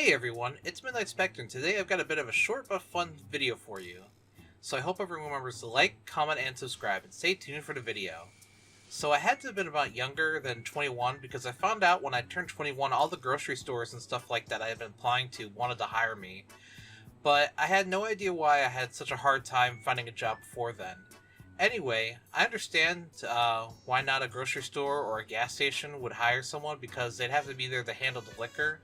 Hey everyone, it's Midnight Spectre, and today I've got a bit of a short but fun video for you. So I hope everyone remembers to like, comment, and subscribe, and stay tuned for the video. So I had to have been about younger than 21 because I found out when I turned 21 all the grocery stores and stuff like that I had been applying to wanted to hire me. But I had no idea why I had such a hard time finding a job before then. Anyway, I understand why not a grocery store or a gas station would hire someone because they'd have to be there to handle the liquor.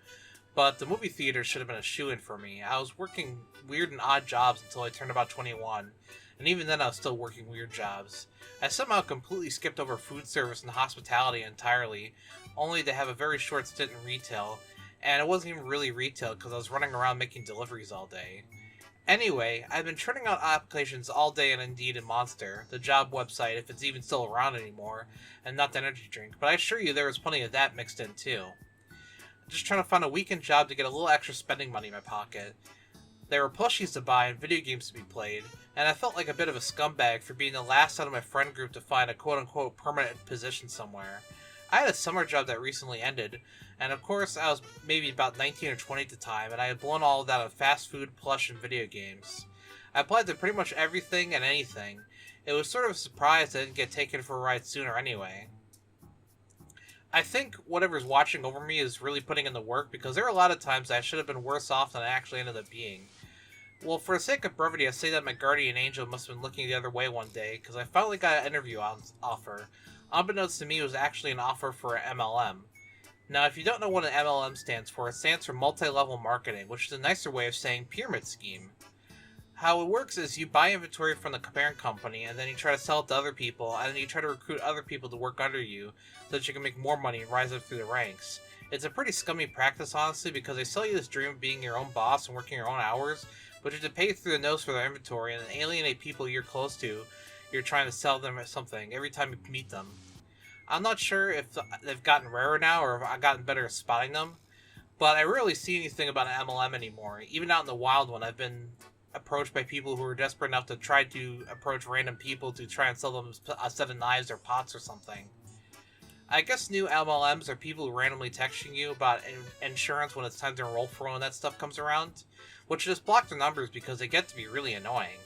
But the movie theater should have been a shoo-in for me. I was working weird and odd jobs until I turned about 21, and even then I was still working weird jobs. I somehow completely skipped over food service and hospitality entirely, only to have a very short stint in retail, and it wasn't even really retail because I was running around making deliveries all day. Anyway, I've been churning out applications all day on Indeed and Monster, the job website if it's even still around anymore, and not the energy drink, but I assure you there was plenty of that mixed in too. Just trying to find a weekend job to get a little extra spending money in my pocket. There were plushies to buy and video games to be played, and I felt like a bit of a scumbag for being the last out of my friend group to find a quote-unquote permanent position somewhere. I had a summer job that recently ended, and of course I was maybe about 19 or 20 at the time, and I had blown all of that on fast food, plush, and video games. I applied to pretty much everything and anything. It was sort of a surprise I didn't get taken for a ride sooner anyway. I think whatever's watching over me is really putting in the work because there are a lot of times I should have been worse off than I actually ended up being. Well, for the sake of brevity, I say that my guardian angel must have been looking the other way one day because I finally got an interview offer. Unbeknownst to me, it was actually an offer for an MLM. Now, if you don't know what an MLM stands for, it stands for multi-level marketing, which is a nicer way of saying pyramid scheme. How it works is you buy inventory from the parent company, and then you try to sell it to other people, and then you try to recruit other people to work under you so that you can make more money and rise up through the ranks. It's a pretty scummy practice, honestly, because they sell you this dream of being your own boss and working your own hours, but you have to pay through the nose for their inventory and then alienate people you're close to. You're trying to sell them something every time you meet them. I'm not sure if they've gotten rarer now or if I've gotten better at spotting them, but I rarely see anything about an MLM anymore. Even out in the wild when I've been approached by people who are desperate enough to try to approach random people to try and sell them a set of knives or pots or something. I guess new MLMs are people who randomly texting you about insurance when it's time to enroll for one and that stuff comes around, which just block their numbers because they get to be really annoying.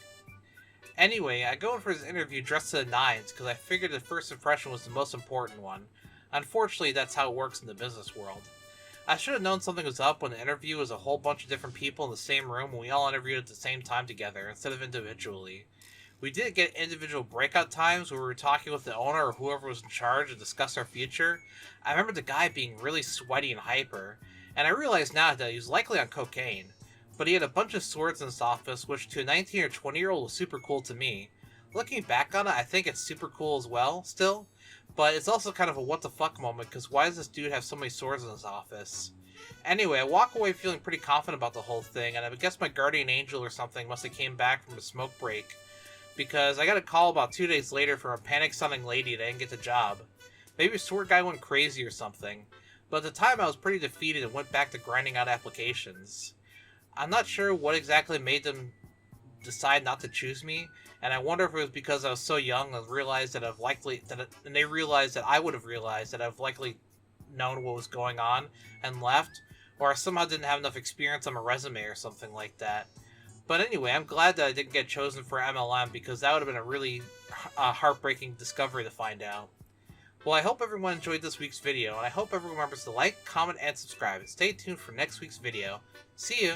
Anyway, I go in for this interview dressed to the nines because I figured the first impression was the most important one. Unfortunately, that's how it works in the business world. I should have known something was up when the interview was a whole bunch of different people in the same room and we all interviewed at the same time together instead of individually. We did get individual breakout times where we were talking with the owner or whoever was in charge to discuss our future. I remember the guy being really sweaty and hyper, and I realize now that he was likely on cocaine. But he had a bunch of swords in his office, which to a 19 or 20-year-old was super cool to me. Looking back on it, I think it's super cool as well, still. But it's also kind of a what the fuck moment, because why does this dude have so many swords in his office? Anyway, I walk away feeling pretty confident about the whole thing, and I guess my guardian angel or something must have came back from a smoke break. Because I got a call about 2 days later from a panic-sounding lady that didn't get the job. Maybe a sword guy went crazy or something. But at the time I was pretty defeated and went back to grinding out applications. I'm not sure what exactly made them decide not to choose me, and I wonder if it was because I was so young and realized that and they realized that I would have realized that I've likely known what was going on and left, or I somehow didn't have enough experience on my resume or something like that. But anyway, I'm glad that I didn't get chosen for MLM because that would have been a really heartbreaking discovery to find out. Well, I hope everyone enjoyed this week's video, and I hope everyone remembers to like, comment, and subscribe, and stay tuned for next week's video. See you!